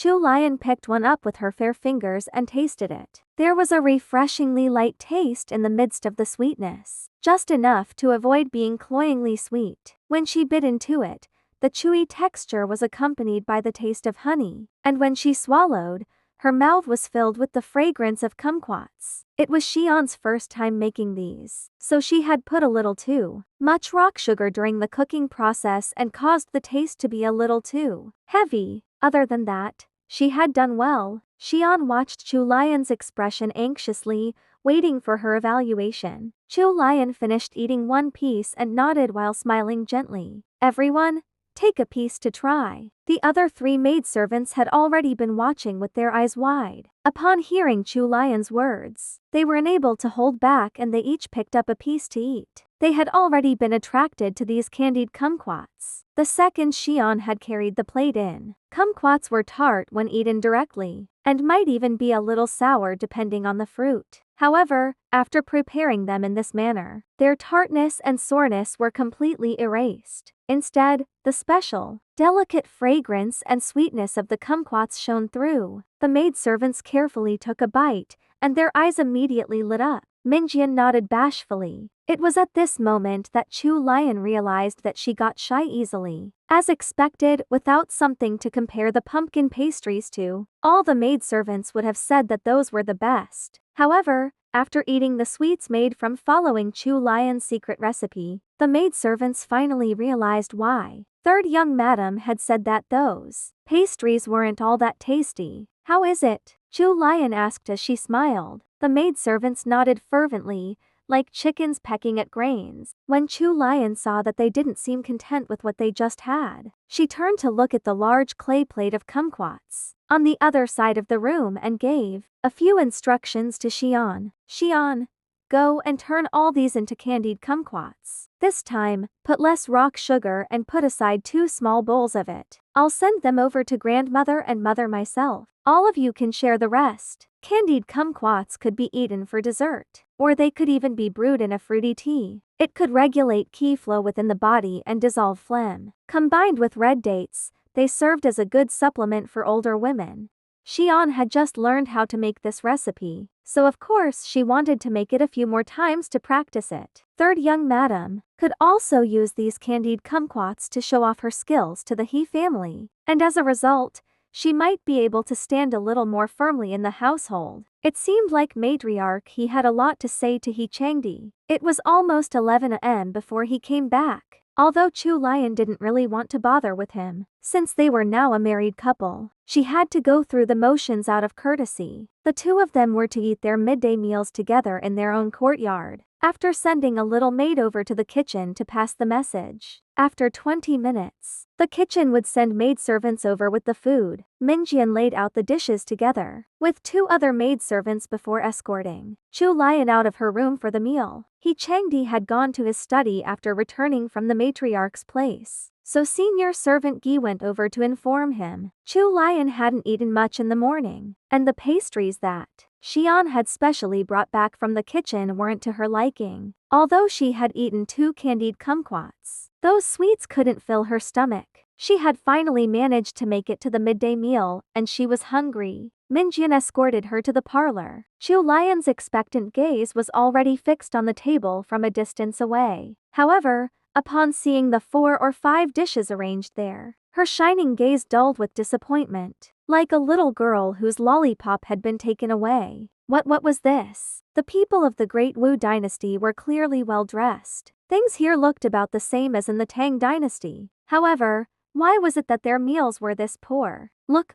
Chu Lian picked one up with her fair fingers and tasted it. There was a refreshingly light taste in the midst of the sweetness, just enough to avoid being cloyingly sweet. When she bit into it, the chewy texture was accompanied by the taste of honey, and when she swallowed, her mouth was filled with the fragrance of kumquats. It was Xian's first time making these, so she had put a little too much rock sugar during the cooking process and caused the taste to be a little too heavy. Other than that, she had done well. Xian watched Chu Lian's expression anxiously, waiting for her evaluation. Chu Lian finished eating one piece and nodded while smiling gently. Everyone, take a piece to try. The other 3 maidservants had already been watching with their eyes wide. Upon hearing Chu Lian's words, they were unable to hold back and they each picked up a piece to eat. They had already been attracted to these candied kumquats. The second Xian had carried the plate in. Kumquats were tart when eaten directly, and might even be a little sour depending on the fruit. However, after preparing them in this manner, their tartness and sourness were completely erased. Instead, the special, delicate fragrance and sweetness of the kumquats shone through. The maidservants carefully took a bite, and their eyes immediately lit up. Minjian nodded bashfully. It was at this moment that Chu Lian realized that she got shy easily. As expected, without something to compare the pumpkin pastries to, all the maidservants would have said that those were the best. However, after eating the sweets made from following Chu Lian's secret recipe, the maidservants finally realized why. Third young madam had said that those pastries weren't all that tasty. How is it? Chu Lian asked as she smiled. The maidservants nodded fervently, like chickens pecking at grains. When Chu Lian saw that they didn't seem content with what they just had, she turned to look at the large clay plate of kumquats on the other side of the room and gave a few instructions to Xian. Xian, go and turn all these into candied kumquats. This time, put less rock sugar and put aside 2 small bowls of it. I'll send them over to grandmother and mother myself. All of you can share the rest. Candied kumquats could be eaten for dessert, or they could even be brewed in a fruity tea. It could regulate qi flow within the body and dissolve phlegm. Combined with red dates, they served as a good supplement for older women. Xian had just learned how to make this recipe, so of course she wanted to make it a few more times to practice it. Third young madam could also use these candied kumquats to show off her skills to the He family, and as a result, she might be able to stand a little more firmly in the household. It seemed like matriarch He had a lot to say to He Changdi. It was almost 11 a.m. before he came back, although Chu Lian didn't really want to bother with him, since they were now a married couple. She had to go through the motions out of courtesy. The 2 of them were to eat their midday meals together in their own courtyard, after sending a little maid over to the kitchen to pass the message. After 20 minutes, the kitchen would send maidservants over with the food. Minjian laid out the dishes together with 2 other maidservants before escorting Chu Lian out of her room for the meal. He Changdi had gone to his study after returning from the matriarch's place, so senior servant Gi went over to inform him. Chu Lian hadn't eaten much in the morning, and the pastries that Xian had specially brought back from the kitchen weren't to her liking. Although she had eaten 2 candied kumquats, those sweets couldn't fill her stomach. She had finally managed to make it to the midday meal, and she was hungry. Minjian escorted her to the parlor. Chu Lian's expectant gaze was already fixed on the table from a distance away. However, upon seeing the 4 or 5 dishes arranged there, her shining gaze dulled with disappointment, like a little girl whose lollipop had been taken away. What was this? The people of the Great Wu dynasty were clearly well dressed. Things here looked about the same as in the Tang dynasty. However, why was it that their meals were this poor? Look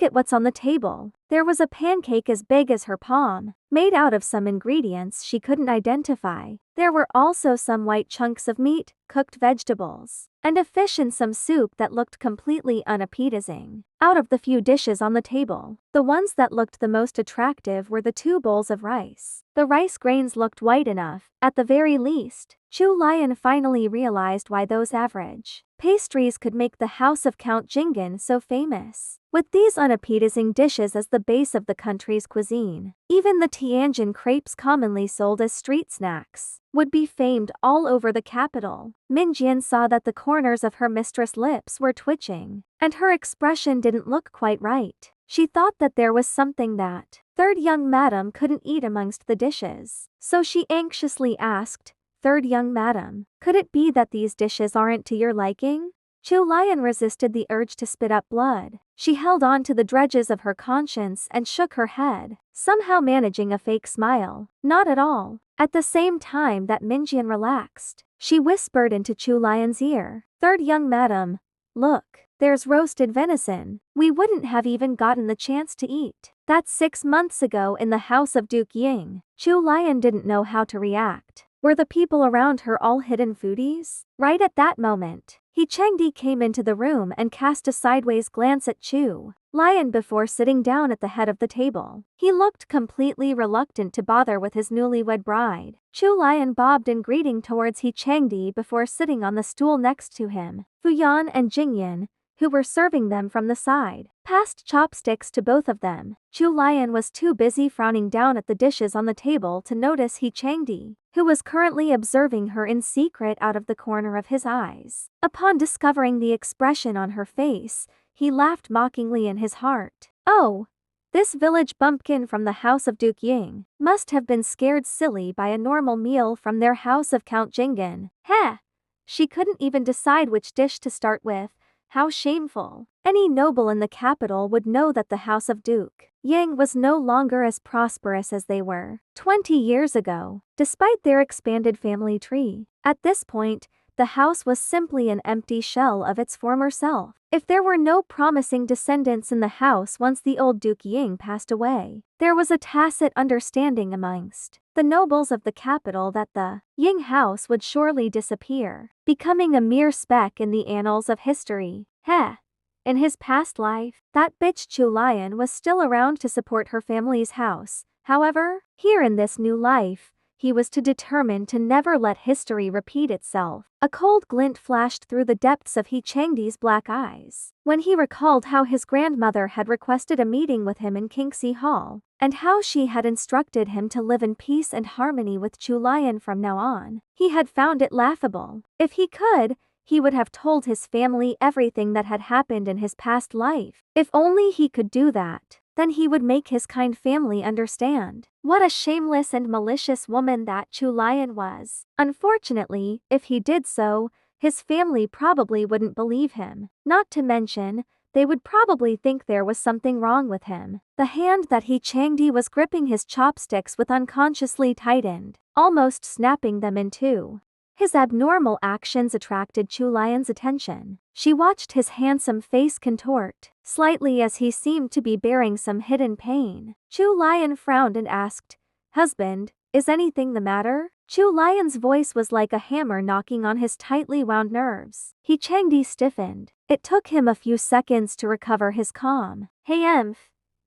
at what's on the table. There was a pancake as big as her palm, made out of some ingredients she couldn't identify. There were also some white chunks of meat, cooked vegetables, and a fish in some soup that looked completely unappetizing. Out of the few dishes on the table, the ones that looked the most attractive were the 2 bowls of rice. The rice grains looked white enough, at the very least. Chu Lian finally realized why those average pastries could make the house of Count Jingen so famous. with these unappetizing dishes as the base of the country's cuisine. Even the Tianjin crepes, commonly sold as street snacks, would be famed all over the capital. Minjian saw that the corners of her mistress' lips were twitching, and her expression didn't look quite right. She thought that there was something that third young madam couldn't eat amongst the dishes. So she anxiously asked, "Third young madam, could it be that these dishes aren't to your liking?" Chu Lian resisted the urge to spit up blood. She held on to the dredges of her conscience and shook her head, somehow managing a fake smile. Not at all. At the same time that Minjian relaxed, she whispered into Chu Lian's ear, "Third young madam, look, there's roasted venison. We wouldn't have even gotten the chance to eat. That's 6 months ago in the house of Duke Ying." Chu Lian didn't know how to react. Were the people around her all hidden foodies? Right at that moment, He Chengdi came into the room and cast a sideways glance at Chu Lian before sitting down at the head of the table. He looked completely reluctant to bother with his newlywed bride. Chu Lian bobbed in greeting towards He Chengdi before sitting on the stool next to him. Fu Yan and Jingyan, who were serving them from the side, passed chopsticks to both of them. Chu Lian was too busy frowning down at the dishes on the table to notice He Chengdi, who was currently observing her in secret out of the corner of his eyes. Upon discovering the expression on her face, he laughed mockingly in his heart. "Oh, this village bumpkin from the house of Duke Ying must have been scared silly by a normal meal from their house of Count Jingen. Heh! She couldn't even decide which dish to start with. How shameful." Any noble in the capital would know that the house of Duke Ying was no longer as prosperous as they were 20 years ago, despite their expanded family tree. At this point, the house was simply an empty shell of its former self. If there were no promising descendants in the house once the old Duke Ying passed away, there was a tacit understanding amongst the nobles of the capital that the Ying house would surely disappear, becoming a mere speck in the annals of history. Heh! In his past life, that bitch Chu Lian was still around to support her family's house. However, here in this new life, he was determined to never let history repeat itself. A cold glint flashed through the depths of He Chengdi's black eyes when he recalled how his grandmother had requested a meeting with him in Kingxi Hall, and how she had instructed him to live in peace and harmony with Chu Lian from now on. He had found it laughable. If he could, he would have told his family everything that had happened in his past life. If only he could do that, then he would make his kind family understand what a shameless and malicious woman that Chu Lian was. Unfortunately, if he did so, his family probably wouldn't believe him. Not to mention, they would probably think there was something wrong with him. The hand that He Chengdi was gripping his chopsticks with unconsciously tightened, almost snapping them in two. His abnormal actions attracted Chu Lian's attention. She watched his handsome face contort slightly as he seemed to be bearing some hidden pain. Chu Lian frowned and asked, "Husband, is anything the matter?" Chu Lian's voice was like a hammer knocking on his tightly wound nerves. He Chengdi stiffened. It took him a few seconds to recover his calm. "Hey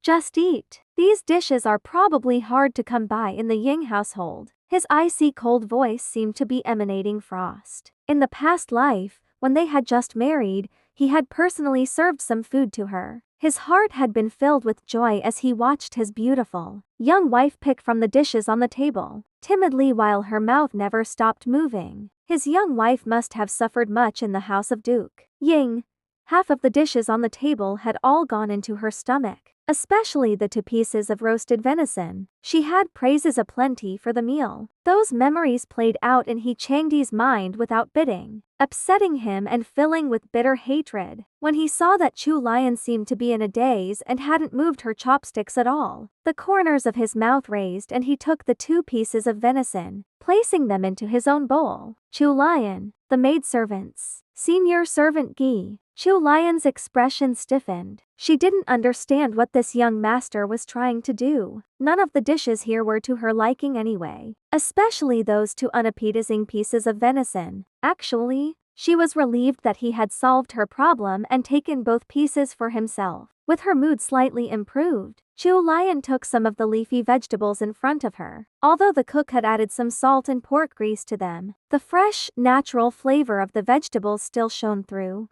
just eat. These dishes are probably hard to come by in the Ying household." His icy cold voice seemed to be emanating frost. In the past life, when they had just married, he had personally served some food to her. His heart had been filled with joy as he watched his beautiful young wife pick from the dishes on the table, timidly while her mouth never stopped moving. His young wife must have suffered much in the house of Duke Ying. Half of the dishes on the table had all gone into her stomach, especially the 2 pieces of roasted venison. She had praises aplenty for the meal. Those memories played out in He Chengdi's mind without bidding, upsetting him and filling with bitter hatred. When he saw that Chu Lian seemed to be in a daze and hadn't moved her chopsticks at all, the corners of his mouth raised and he took the 2 pieces of venison, placing them into his own bowl. "Chu Lian, the maidservants. Senior servant Gi." Chu Lian's expression stiffened. She didn't understand what this young master was trying to do. None of the dishes here were to her liking anyway, especially those 2 unappetizing pieces of venison. Actually, she was relieved that he had solved her problem and taken both pieces for himself. With her mood slightly improved, Chu Lian took some of the leafy vegetables in front of her. Although the cook had added some salt and pork grease to them, the fresh, natural flavor of the vegetables still shone through.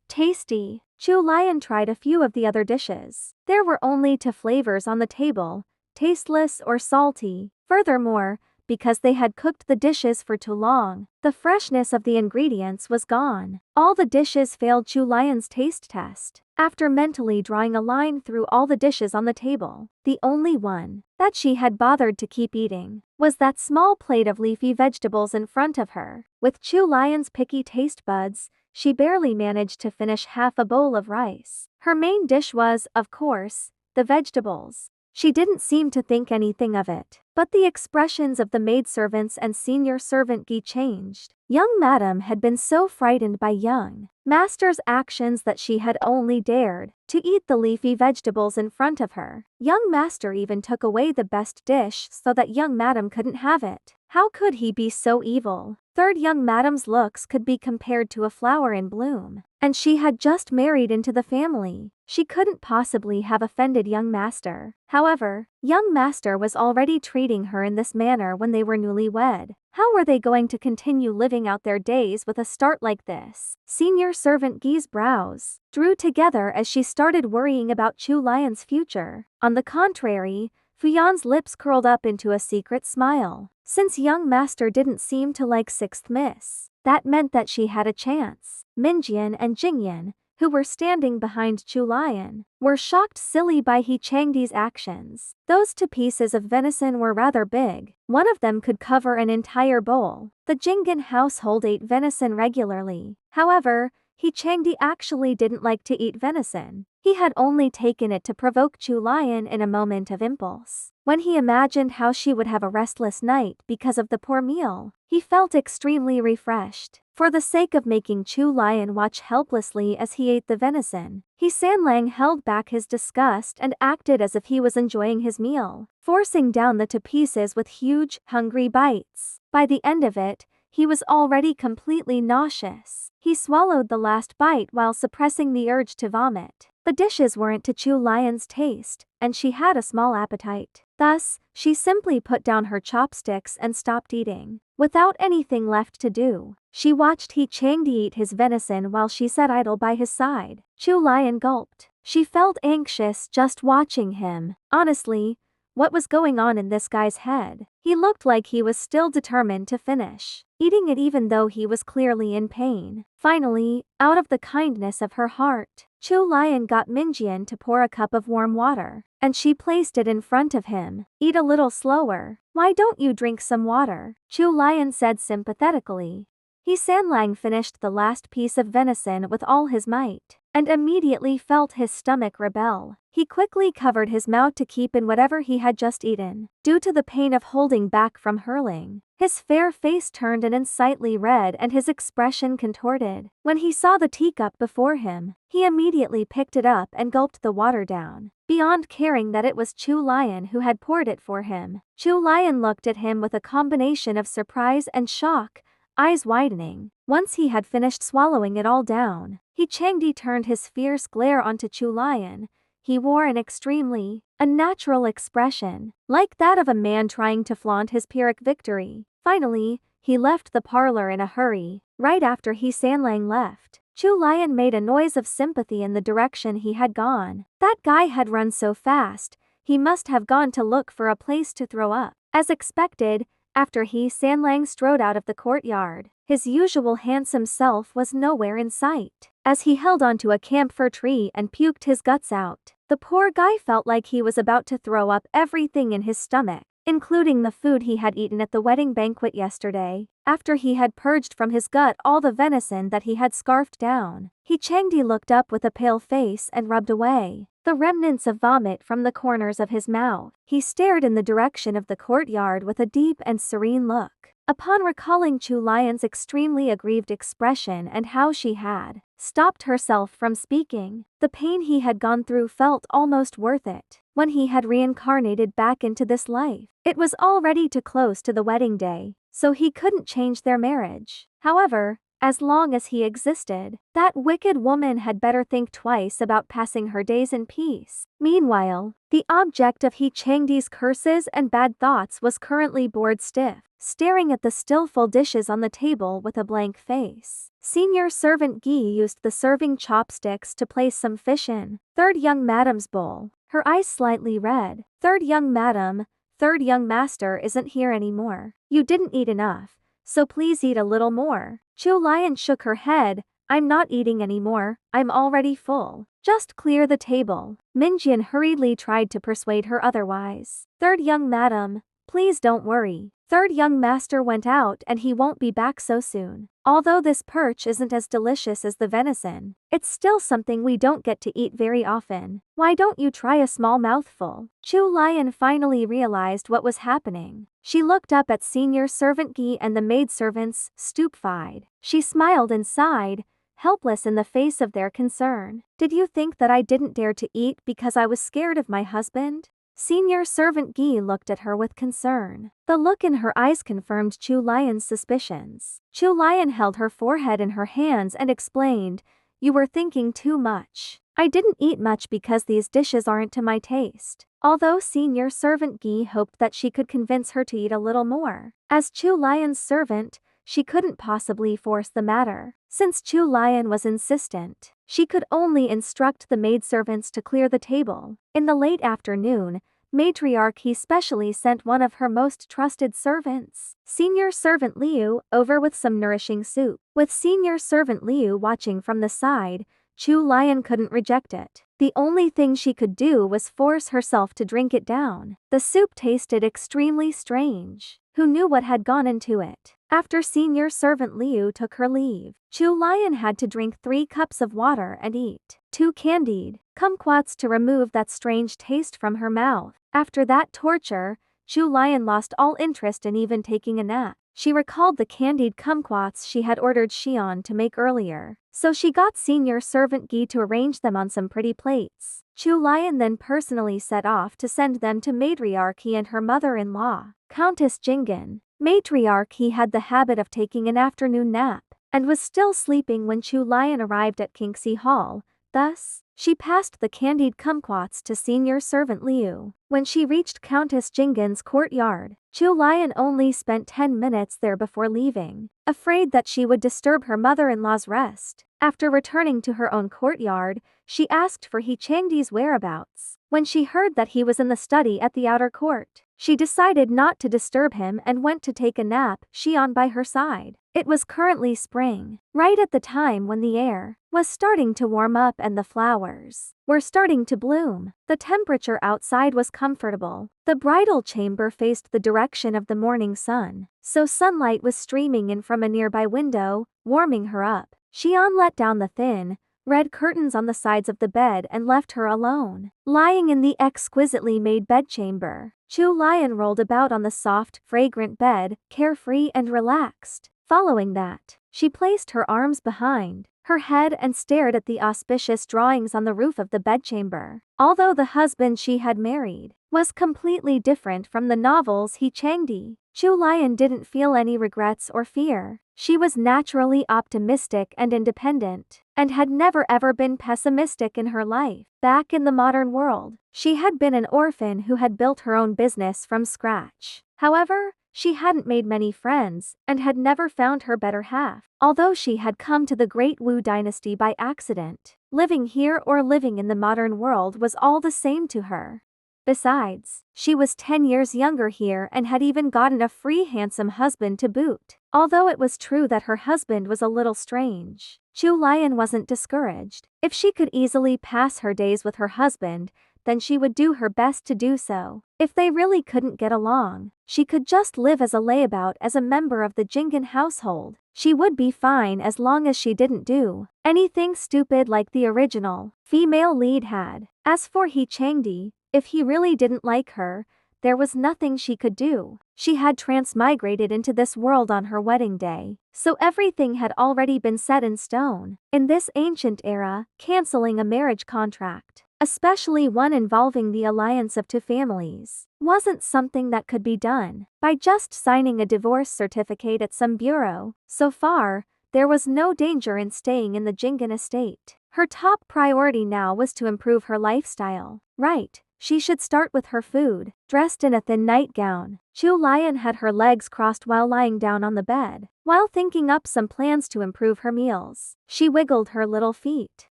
Tasty. Chu Lian tried a few of the other dishes. There were only 2 flavors on the table, tasteless or salty. Furthermore, because they had cooked the dishes for too long, the freshness of the ingredients was gone. All the dishes failed Chu Lian's taste test. After mentally drawing a line through all the dishes on the table, the only one that she had bothered to keep eating was that small plate of leafy vegetables in front of her. With Chu Lian's picky taste buds, she barely managed to finish half a bowl of rice. Her main dish was, of course, the vegetables. She didn't seem to think anything of it, but the expressions of the maidservants and senior servant Guy changed. Young Madam had been so frightened by young master's actions that she had only dared to eat the leafy vegetables in front of her. Young master even took away the best dish so that young Madam couldn't have it. How could he be so evil? Third, young Madam's looks could be compared to a flower in bloom, and she had just married into the family. She couldn't possibly have offended young master. However, young master was already treating her in this manner when they were newlywed. How were they going to continue living out their days with a start like this? Senior servant Guy's brows drew together as she started worrying about Chu Lian's future. On the contrary, Fuyan's lips curled up into a secret smile. Since young master didn't seem to like sixth miss, that meant that she had a chance. Minjian and Jingyan, who were standing behind Chu Lian, were shocked silly by He Changdi's actions. Those 2 pieces of venison were rather big. One of them could cover an entire bowl. The Jingyan household ate venison regularly. However, He Changdi actually didn't like to eat venison. He had only taken it to provoke Chu Lian in a moment of impulse. When he imagined how she would have a restless night because of the poor meal, he felt extremely refreshed. For the sake of making Chu Lian watch helplessly as he ate the venison, He Sanlang held back his disgust and acted as if he was enjoying his meal, forcing down the 2 pieces with huge, hungry bites. By the end of it, he was already completely nauseous. He swallowed the last bite while suppressing the urge to vomit. The dishes weren't to Chu Lian's taste, and she had a small appetite. Thus, she simply put down her chopsticks and stopped eating. Without anything left to do, she watched He Changdi eat his venison while she sat idle by his side. Chu Lian gulped. She felt anxious just watching him. Honestly, what was going on in this guy's head? He looked like he was still determined to finish eating it even though he was clearly in pain. Finally, out of the kindness of her heart, Chu Lian got Minjian to pour a cup of warm water, and she placed it in front of him. Eat a little slower. Why don't you drink some water? Chu Lian said sympathetically. He Sanlang finished the last piece of venison with all his might, and immediately felt his stomach rebel. He quickly covered his mouth to keep in whatever he had just eaten. Due to the pain of holding back from hurling, his fair face turned an unsightly red and his expression contorted. When he saw the teacup before him, he immediately picked it up and gulped the water down, beyond caring that it was Chu Lian who had poured it for him. Chu Lian looked at him with a combination of surprise and shock, eyes widening. Once he had finished swallowing it all down, He Changdi turned his fierce glare onto Chu Lian. He wore an extremely unnatural expression, like that of a man trying to flaunt his Pyrrhic victory. Finally, he left the parlor in a hurry. Right after He Sanlang left, Chu Lian made a noise of sympathy in the direction he had gone. That guy had run so fast, he must have gone to look for a place to throw up. As expected, after He Sanlang strode out of the courtyard, his usual handsome self was nowhere in sight. As he held onto a camphor tree and puked his guts out, the poor guy felt like he was about to throw up everything in his stomach, including the food he had eaten at the wedding banquet yesterday. After he had purged from his gut all the venison that he had scarfed down, He Changdi looked up with a pale face and rubbed away the remnants of vomit from the corners of his mouth. He stared in the direction of the courtyard with a deep and serene look. Upon recalling Chu Lian's extremely aggrieved expression and how she had stopped herself from speaking, the pain he had gone through felt almost worth it. When he had reincarnated back into this life, it was already too close to the wedding day, so he couldn't change their marriage. However, as long as he existed, that wicked woman had better think twice about passing her days in peace. Meanwhile, the object of He Changdi's curses and bad thoughts was currently bored stiff. staring at the still full dishes on the table with a blank face. Senior servant Guy used the serving chopsticks to place some fish in third young madam's bowl, her eyes slightly red. Third young madam, third young master isn't here anymore. You didn't eat enough, so please eat a little more. Chu Lian shook her head. I'm not eating anymore, I'm already full. Just clear the table. Minjian hurriedly tried to persuade her otherwise. Third young madam, please don't worry. Third young master went out and he won't be back so soon. Although this perch isn't as delicious as the venison, it's still something we don't get to eat very often. Why don't you try a small mouthful? Chu Lian finally realized what was happening. She looked up at senior servant Guy and the maidservants, stupefied. She smiled and sighed, helpless in the face of their concern. Did you think that I didn't dare to eat because I was scared of my husband? Senior servant Guy looked at her with concern. The look in her eyes confirmed Chu Lian's suspicions. Chu Lian held her forehead in her hands and explained, "You were thinking too much. I didn't eat much because these dishes aren't to my taste." Although senior servant Guy hoped that she could convince her to eat a little more, as Chu Lian's servant, she couldn't possibly force the matter. Since Chu Lian was insistent, she could only instruct the maidservants to clear the table. In the late afternoon, matriarch He specially sent one of her most trusted servants, senior servant Liu, over with some nourishing soup. With senior servant Liu watching from the side, Chu Lian couldn't reject it. The only thing she could do was force herself to drink it down. The soup tasted extremely strange. Who knew what had gone into it? After senior servant Liu took her leave, Chu Lian had to drink 3 cups of water and eat 2 candied kumquats to remove that strange taste from her mouth. After that torture, Chu Lian lost all interest in even taking a nap. She recalled the candied kumquats she had ordered Xian to make earlier, so she got senior servant Guy to arrange them on some pretty plates. Chu Lian then personally set off to send them to matriarchy and her mother-in-law, Countess Jinggan. Matriarchy had the habit of taking an afternoon nap, and was still sleeping when Chu Lian arrived at Kingxi Hall. Thus, she passed the candied kumquats to senior servant Liu. When she reached Countess Jinggan's courtyard, Chu Lian only spent 10 minutes there before leaving, afraid that she would disturb her mother-in-law's rest. After returning to her own courtyard, she asked for He Changdi's whereabouts. When she heard that he was in the study at the outer court, she decided not to disturb him and went to take a nap, Xian by her side. It was currently spring, right at the time when the air was starting to warm up and the flowers were starting to bloom. The temperature outside was comfortable. The bridal chamber faced the direction of the morning sun, so sunlight was streaming in from a nearby window, warming her up. Xian let down the thin, red curtains on the sides of the bed and left her alone. Lying in the exquisitely made bedchamber, Chu Lian rolled about on the soft, fragrant bed, carefree and relaxed. Following that, she placed her arms behind her head and stared at the auspicious drawings on the roof of the bedchamber. Although the husband she had married was completely different from the novel's He Changdi, Chu Lian didn't feel any regrets or fear. She was naturally optimistic and independent, and had never ever been pessimistic in her life. Back in the modern world, she had been an orphan who had built her own business from scratch. However, she hadn't made many friends, and had never found her better half. Although she had come to the Great Wu dynasty by accident, living here or living in the modern world was all the same to her. Besides, she was 10 years younger here and had even gotten a free handsome husband to boot. Although it was true that her husband was a little strange, Chu Lian wasn't discouraged. If she could easily pass her days with her husband, then she would do her best to do so. If they really couldn't get along, she could just live as a layabout as a member of the Jinggan household. She would be fine as long as she didn't do anything stupid like the original female lead had. As for He Changdi, if he really didn't like her, there was nothing she could do. She had transmigrated into this world on her wedding day, so everything had already been set in stone. In this ancient era, canceling a marriage contract, especially one involving the alliance of 2 families, wasn't something that could be done by just signing a divorce certificate at some bureau. So far, there was no danger in staying in the Jinggan estate. Her top priority now was to improve her lifestyle. Right, She should start with her food. Dressed in a thin nightgown, Chu Lian had her legs crossed while lying down on the bed. While thinking up some plans to improve her meals, she wiggled her little feet,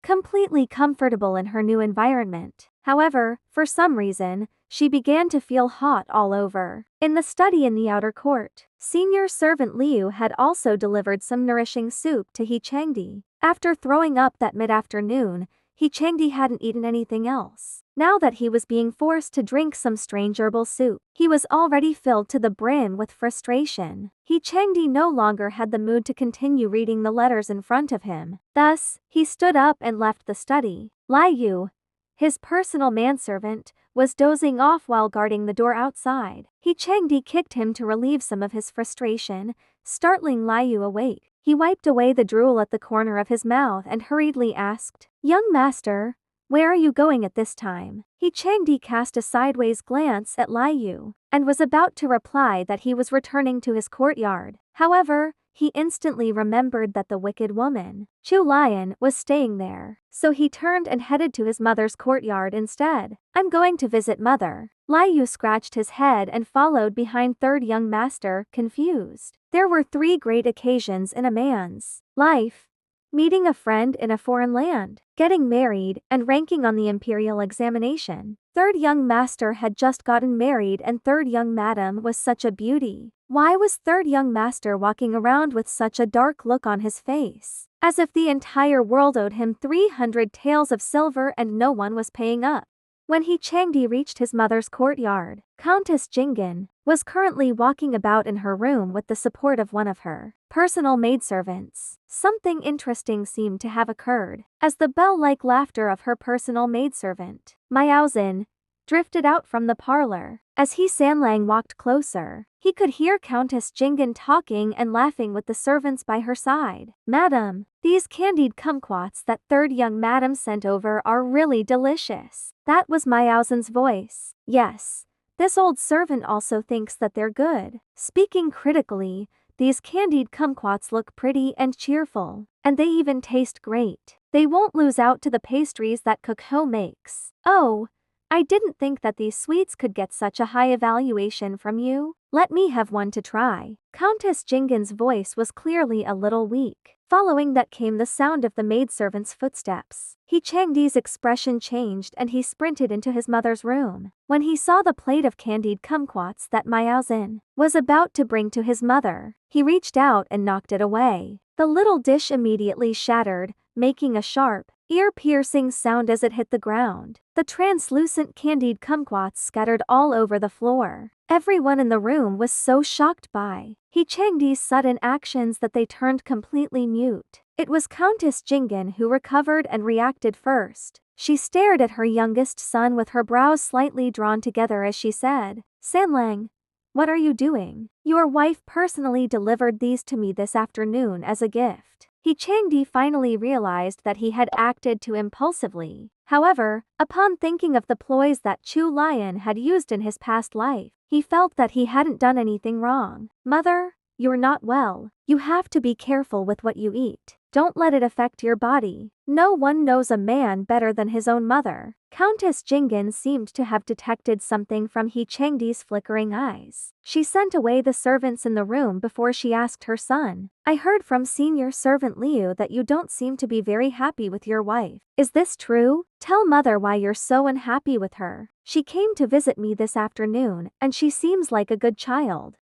completely comfortable in her new environment. However, for some reason, she began to feel hot all over. In the study in the outer court, senior servant Liu had also delivered some nourishing soup to He Changdi. After throwing up that mid-afternoon, He Changdi hadn't eaten anything else. Now that he was being forced to drink some strange herbal soup, he was already filled to the brim with frustration. He Changdi no longer had the mood to continue reading the letters in front of him. Thus, he stood up and left the study. Liu, his personal manservant, was dozing off while guarding the door outside. He Changdi kicked him to relieve some of his frustration, startling Liu awake. He wiped away the drool at the corner of his mouth and hurriedly asked, "Young master, where are you going at this time?" He Changdi cast a sideways glance at Liu, and was about to reply that he was returning to his courtyard. However, he instantly remembered that the wicked woman, Chu Lian, was staying there, so he turned and headed to his mother's courtyard instead. "I'm going to visit mother." Liu scratched his head and followed behind third young master, confused. There were 3 great occasions in a man's life: meeting a friend in a foreign land, getting married, and ranking on the imperial examination. Third young master had just gotten married and third young madam was such a beauty. Why was third young master walking around with such a dark look on his face? As if the entire world owed him 300 taels of silver and no one was paying up. When He Changdi reached his mother's courtyard, Countess Jinggan was currently walking about in her room with the support of one of her personal maidservants. Something interesting seemed to have occurred, as the bell-like laughter of her personal maidservant, Miaozin, drifted out from the parlor. As He Sanlang walked closer, he could hear Countess Jinggan talking and laughing with the servants by her side. "Madam, these candied kumquats that third young madam sent over are really delicious." That was Miaozin's voice. "Yes, this old servant also thinks that they're good." Speaking critically, these candied kumquats look pretty and cheerful, and they even taste great. They won't lose out to the pastries that Cook Ho makes. "Oh, I didn't think that these sweets could get such a high evaluation from you. Let me have one to try." Countess Jinggan's voice was clearly a little weak. Following that came the sound of the maidservant's footsteps. He Changdi's expression changed and he sprinted into his mother's room. When he saw the plate of candied kumquats that Miaozin was about to bring to his mother, he reached out and knocked it away. The little dish immediately shattered, making a sharp, ear-piercing sound as it hit the ground. The translucent candied kumquats scattered all over the floor. Everyone in the room was so shocked by He Changdi's sudden actions that they turned completely mute. It was Countess Jinggan who recovered and reacted first. She stared at her youngest son with her brows slightly drawn together as she said, "Sanlang, what are you doing? Your wife personally delivered these to me this afternoon as a gift." He Changdi finally realized that he had acted too impulsively. However, upon thinking of the ploys that Chu Lian had used in his past life, he felt that he hadn't done anything wrong. "Mother, you're not well. You have to be careful with what you eat. Don't let it affect your body." No one knows a man better than his own mother. Countess Jinggan seemed to have detected something from He Changdi's flickering eyes. She sent away the servants in the room before she asked her son, "I heard from senior servant Liu that you don't seem to be very happy with your wife. Is this true? Tell mother why you're so unhappy with her. She came to visit me this afternoon and she seems like a good child."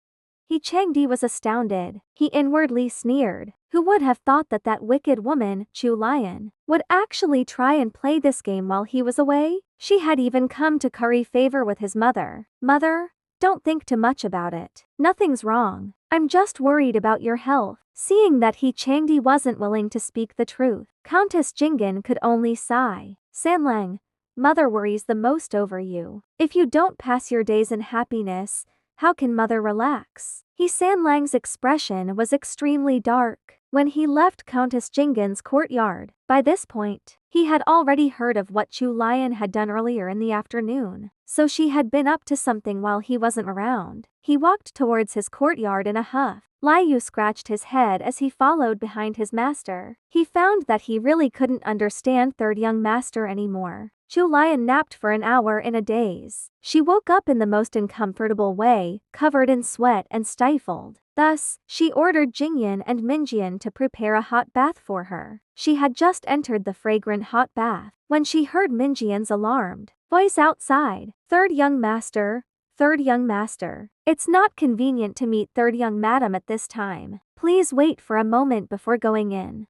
He Changdi was astounded. He inwardly sneered. Who would have thought that that wicked woman, Chu Lian, would actually try and play this game while he was away? She had even come to curry favor with his mother. "Mother, don't think too much about it. Nothing's wrong. I'm just worried about your health." Seeing that He Changdi wasn't willing to speak the truth, Countess Jinggan could only sigh. "Sanlang, mother worries the most over you. If you don't pass your days in happiness, how can mother relax?" He Sanlang's expression was extremely dark when he left Countess Jinggan's courtyard. By this point, He had already heard of what Chu Lian had done earlier in the afternoon, so she had been up to something while he wasn't around. He walked towards his courtyard in a huff. Liu scratched his head as he followed behind his master. He found that he really couldn't understand third young master anymore. Chu Lian napped for an hour in a daze. She woke up in the most uncomfortable way, covered in sweat and stifled. Thus, she ordered Jingyan and Minjian to prepare a hot bath for her. She had just entered the fragrant hot bath when she heard Minjian's alarmed voice outside. Third young master, third young master. It's not convenient to meet third young madam at this time. Please wait for a moment before going in.